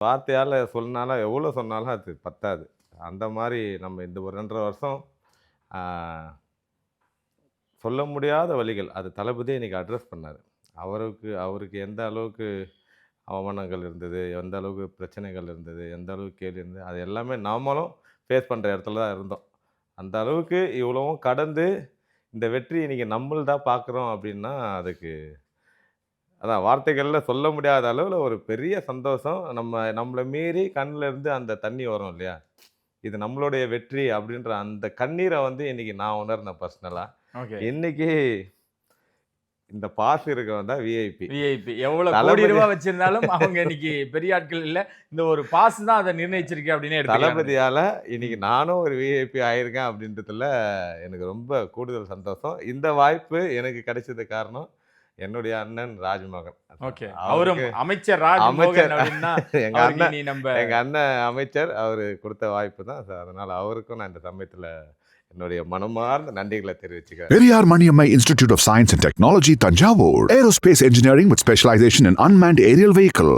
வார்த்தையால சொன்னாலும் எவ்வளோ சொன்னாலும் அது பத்தாது. அந்த மாரி நம்ம இந்த ஒரு 2 1/2 வருஷம் ஆ சொல்ல முடியாத வலிகள். அது தளபதியே இன்னைக்கு அட்ரஸ் பண்ணாரு. அவருக்கு எந்த அளவுக்கு அவமானங்கள் இருந்தது, எந்த அளவுக்கு பிரச்சனைகள் இருந்தது, எந்த அளவுக்கு கேள்வி இருந்தது, அது எல்லாமே நாமளும் ஃபேஸ் பண்ற இடத்துல தான் இருந்தோம். அந்த அளவுக்கு இவ்வளவும் கடந்து இந்த வெற்றி இன்னைக்கு நம்மள்தா பார்க்குறோம் அப்படின்னா, அதுக்கு அதான் வார்த்தைகள்ல சொல்ல முடியாத அளவுல ஒரு பெரிய சந்தோஷம். நம்மள மீறி கண்ல இருந்து அந்த தண்ணி வரும் இல்லையா? இது நம்மளுடைய வெற்றி அப்படின்ற அந்த கண்ணீர வந்து இன்னைக்கு நான் உணர்ந்தேன் பர்சனலா. ஓகே. இன்னைக்கு இந்த பாஸ் இருக்கவன் தான் விஐபி. விஐபி. எவ்வளோ கோடி தளபதி ரூபாய் வச்சிருந்தாலும் அவங்க இன்னைக்கு பெரிய ஆட்கள் இல்ல. இந்த ஒரு பாஸ் தான் அத நிர்ணயிச்சிருக்கு அப்படின்னே எடுத்துக்கலாம். தளபதியால இன்னைக்கு நானும் ஒரு விஐபி ஆயிருக்கேன் அப்படின்றதுல எனக்கு ரொம்ப கூடுதல் சந்தோஷம். இந்த வாய்ப்பு எனக்கு கிடைச்சது காரணம் என்னுடைய அண்ணன் ராஜ்மோகன். ஓகே. அவரும் அவருக்கு அமைச்சர் அமைச்சர் ராஜ்மோகன் அப்படின்னா எங்க அவருக்கு அண்ணன் இனி நம்ப எங்க அண்ணன் அமைச்சர். அவரு குடுத்த வாய்ப்பு தான். அதனால அவருக்கும் நான் இந்த சமயத்துல என்னுடைய மனமார்ந்த நன்றிகளை தெரிவிச்சுக்கிறேன். Periyar Maniammai Institute of Science and Technology, Tanjavur. Aerospace engineering with specialization in unmanned aerial vehicle.